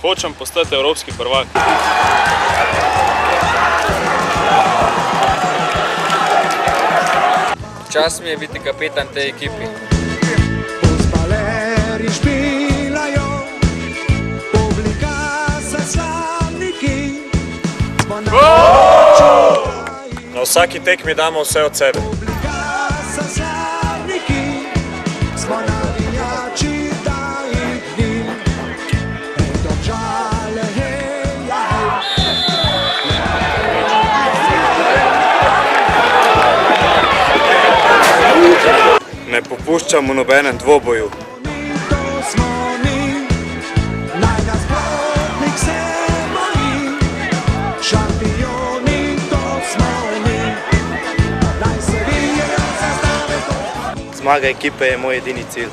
Hočem postati evropski prvak. Čast mi je biti kapetan tej ekipi. Na vsaki tekmi damo vse od sebe. Ne popuščam v nobenem dvoboju. Zmaga ekipe je moj edini cilj.